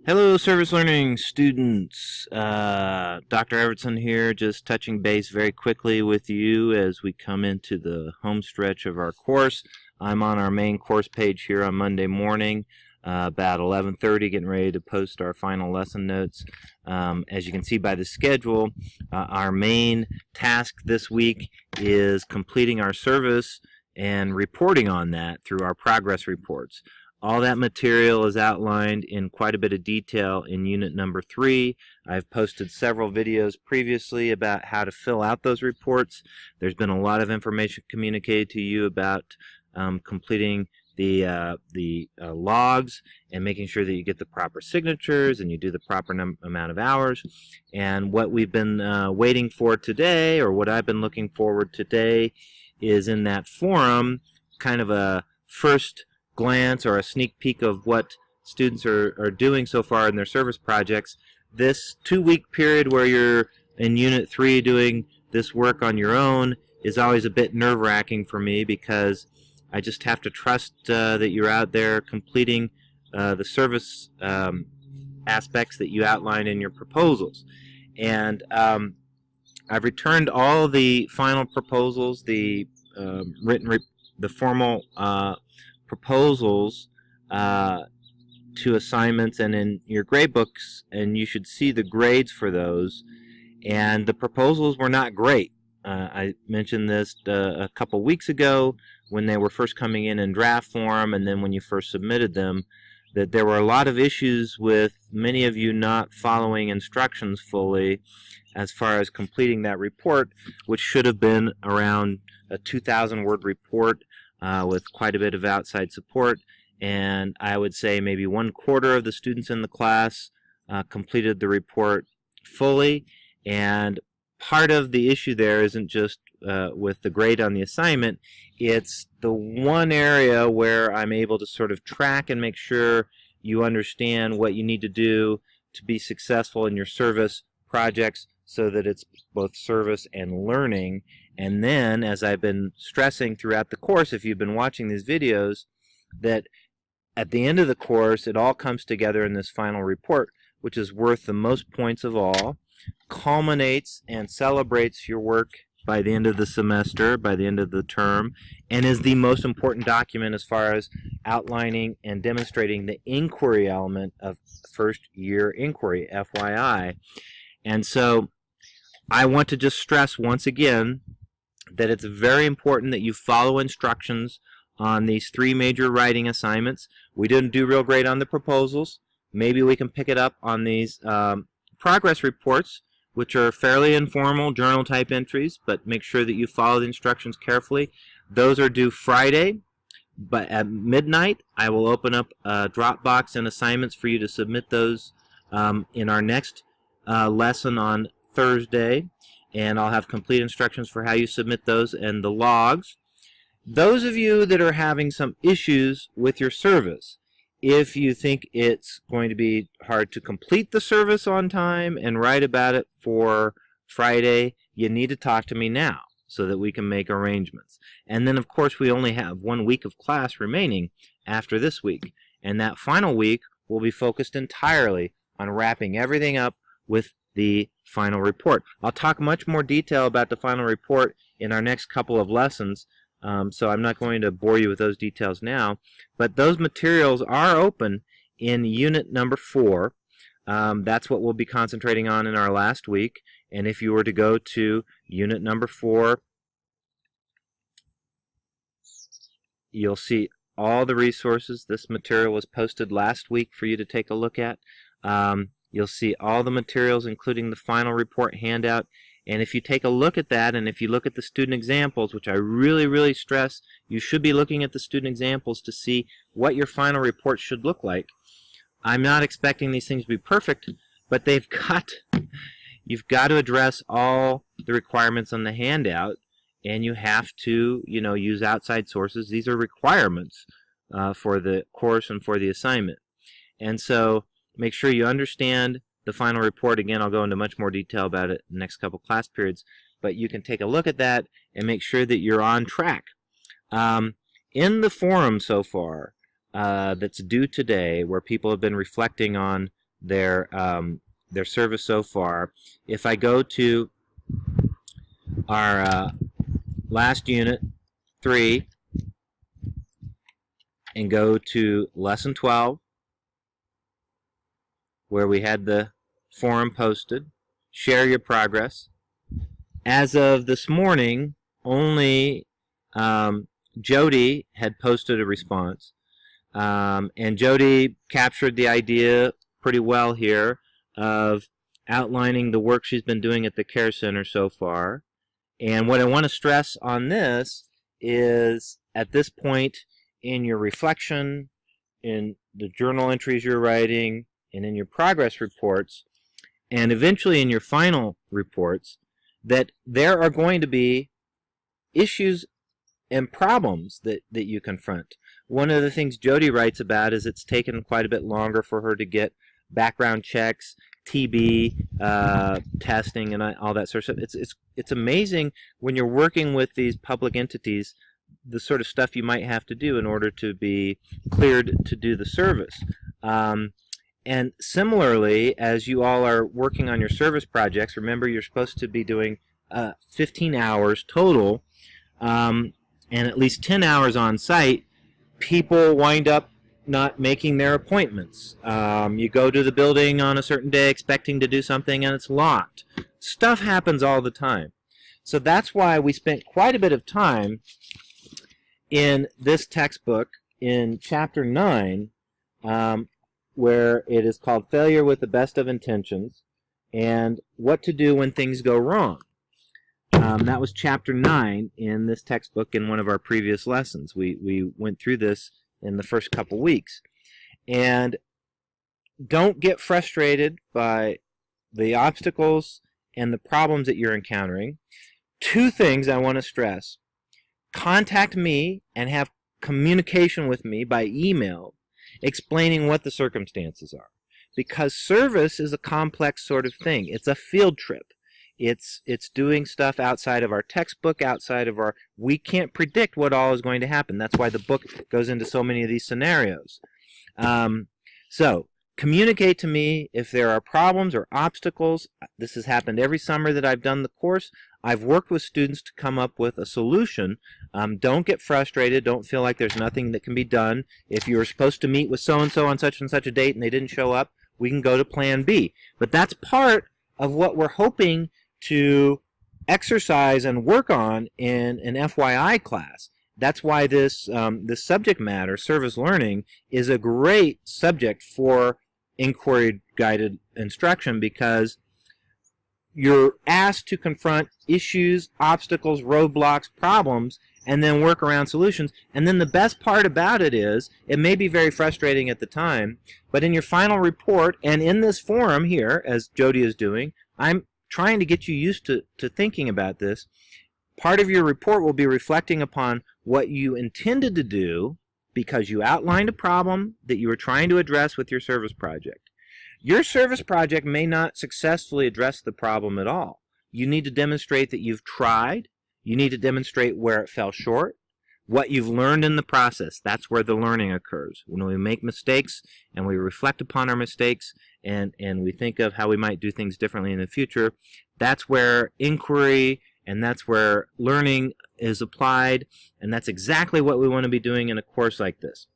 Hello, Service Learning students. Dr. Evertson here, just touching base very quickly with you as we come into the home stretch of our course. I'm on our main course page here on Monday morning, about 11:30, getting ready to post our final lesson notes. As you can see by the schedule, our main task this week is completing our service and reporting on that through our progress reports. All that material is outlined in quite a bit of detail in unit number 3. I've posted several videos previously about how to fill out those reports. There's been a lot of information communicated to you about completing the logs and making sure that you get the proper signatures and you do the proper amount of hours. And what we've been waiting for today, or what I've been looking forward today, is in that forum kind of a first glance or a sneak peek of what students are doing so far in their service projects. This 2-week period where you're in Unit 3 doing this work on your own is always a bit nerve-wracking for me, because I just have to trust that you're out there completing the service aspects that you outline in your proposals. And I've returned all the final proposals, the formal proposals to assignments and in your grade books, and you should see the grades for those. And the proposals were not great. I mentioned this a couple weeks ago when they were first coming in draft form, and then when you first submitted them, that there were a lot of issues with many of you not following instructions fully as far as completing that report, which should have been around a 2,000-word report with quite a bit of outside support. And I would say maybe 1/4 of the students in the class completed the report fully. And part of the issue there isn't just with the grade on the assignment. It's the one area where I'm able to sort of track and make sure you understand what you need to do to be successful in your service projects, so that it's both service and learning. And then, as I've been stressing throughout the course, if you've been watching these videos, that at the end of the course it all comes together in this final report, which is worth the most points of all, culminates and celebrates your work by the end of the semester, by the end of the term, and is the most important document as far as outlining and demonstrating the inquiry element of first year inquiry, FYI. And so I want to just stress once again that it's very important that you follow instructions on these 3 major writing assignments. We didn't do real great on the proposals. Maybe we can pick it up on these progress reports, which are fairly informal journal type entries, but make sure that you follow the instructions carefully. Those are due Friday, but at midnight I will open up a Dropbox and assignments for you to submit those in our next lesson on Thursday, and I'll have complete instructions for how you submit those and the logs. Those of you that are having some issues with your service, if you think it's going to be hard to complete the service on time and write about it for Friday, you need to talk to me now so that we can make arrangements. And then, of course, we only have 1 week of class remaining after this week, and that final week will be focused entirely on wrapping everything up with the final report. I'll talk much more detail about the final report in our next couple of lessons, so I'm not going to bore you with those details now. But those materials are open in unit number 4. That's what we'll be concentrating on in our last week. And if you were to go to unit number 4, you'll see all the resources. This material was posted last week for you to take a look at. You'll see all the materials, including the final report handout. And if you take a look at that, and if you look at the student examples, which I really stress, you should be looking at the student examples to see what your final report should look like. I'm not expecting these things to be perfect, but you've got to address all the requirements on the handout, and you have to, use outside sources. These are requirements for the course and for the assignment. And so make sure you understand the final report. Again, I'll go into much more detail about it in the next couple class periods, but you can take a look at that and make sure that you're on track. In the forum so far that's due today, where people have been reflecting on their service so far. If I go to our last unit 3 and go to lesson 12, where we had the forum posted, share your progress. As of this morning, only Jody had posted a response, and Jody captured the idea pretty well here of outlining the work she's been doing at the Care Center so far. And what I want to stress on this is, at this point in your reflection, in the journal entries you're writing, and in your progress reports, and eventually in your final reports, that there are going to be issues and problems that you confront. One of the things Jody writes about is it's taken quite a bit longer for her to get background checks, TB testing, and all that sort of stuff. It's amazing when you're working with these public entities, the sort of stuff you might have to do in order to be cleared to do the service. And similarly, as you all are working on your service projects, remember you're supposed to be doing 15 hours total, and at least 10 hours on site. People wind up not making their appointments. You go to the building on a certain day expecting to do something and it's locked. Stuff happens all the time. So that's why we spent quite a bit of time in this textbook in Chapter 9, where it is called Failure with the Best of Intentions, and what to do when things go wrong. That was Chapter 9 in this textbook in one of our previous lessons. We went through this in the first couple weeks. And don't get frustrated by the obstacles and the problems that you're encountering. 2 things I want to stress. Contact me and have communication with me by email explaining what the circumstances are. Because service is a complex sort of thing. It's a field trip. It's doing stuff outside of our textbook, outside of our... We can't predict what all is going to happen. That's why the book goes into so many of these scenarios. So, communicate to me if there are problems or obstacles. This has happened every summer that I've done the course. I've worked with students to come up with a solution. Don't get frustrated. Don't feel like there's nothing that can be done. If you were supposed to meet with so-and-so on such and such a date and they didn't show up, we can go to Plan B. But that's part of what we're hoping to exercise and work on in an FYI class. That's why this subject matter, service learning, is a great subject for inquiry-guided instruction, because you're asked to confront issues, obstacles, roadblocks, problems, and then work around solutions. And then the best part about it is, it may be very frustrating at the time, but in your final report, and in this forum here, as Jody is doing, I'm trying to get you used to thinking about this. Part of your report will be reflecting upon what you intended to do because you outlined a problem that you were trying to address with your service project. Your service project may not successfully address the problem at all. You need to demonstrate that you've tried. You need to demonstrate where it fell short, what you've learned in the process. That's where the learning occurs. When we make mistakes and we reflect upon our mistakes and we think of how we might do things differently in the future, that's where inquiry and that's where learning is applied, and that's exactly what we want to be doing in a course like this.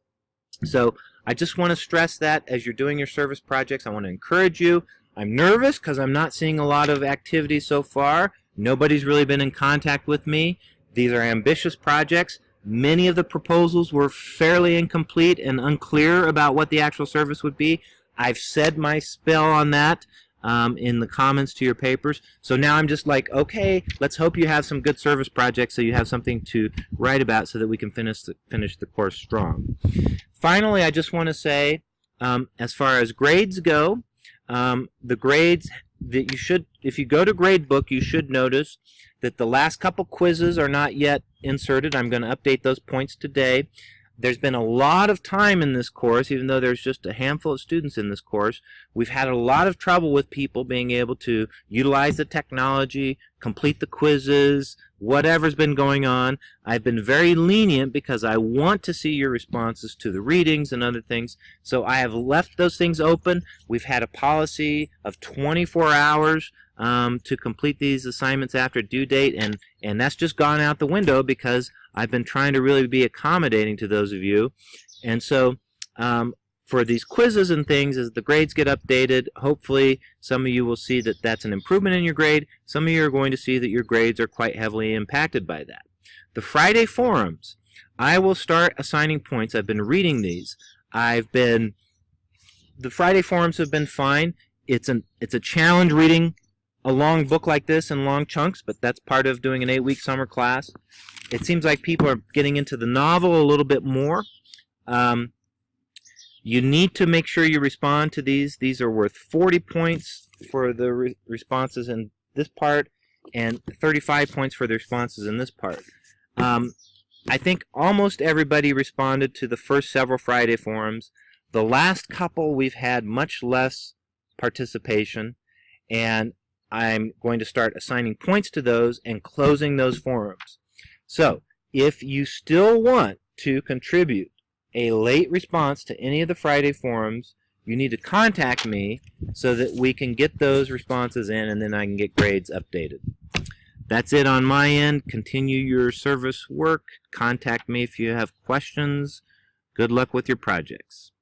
So I just want to stress that as you're doing your service projects, I want to encourage you. I'm nervous because I'm not seeing a lot of activity so far. Nobody's really been in contact with me. These are ambitious projects. Many of the proposals were fairly incomplete and unclear about what the actual service would be. I've said my spell on that in the comments to your papers. So now I'm just like, okay, let's hope you have some good service projects so you have something to write about so that we can finish the course strong. Finally, I just want to say, as far as grades go, the grades that you should, if you go to Gradebook, you should notice that the last couple quizzes are not yet inserted. I'm going to update those points today. there's been a lot of time in this course, even though there's just a handful of students in this course. We've had a lot of trouble with people being able to utilize the technology, complete the quizzes, whatever's been going on. I've been very lenient because I want to see your responses to the readings and other things. So I have left those things open. We've had a policy of 24 hours to complete these assignments after due date, and that's just gone out the window because I've been trying to really be accommodating to those of you. And so for these quizzes and things, as the grades get updated, hopefully some of you will see that that's an improvement in your grade. Some of you are going to see that your grades are quite heavily impacted by that. The Friday forums, I will start assigning points. I've been reading these. The Friday forums have been fine. It's a challenge reading a long book like this in long chunks, but that's part of doing an 8-week summer class. It seems like people are getting into the novel a little bit more. You need to make sure you respond to these. These are worth 40 points for the responses in this part and 35 points for the responses in this part. I think almost everybody responded to the first several Friday forums. The last couple we've had much less participation, and I'm going to start assigning points to those and closing those forums. So if you still want to contribute a late response to any of the Friday forums, you need to contact me so that we can get those responses in, and then I can get grades updated. That's it on my end. Continue your service work. Contact me if you have questions. Good luck with your projects.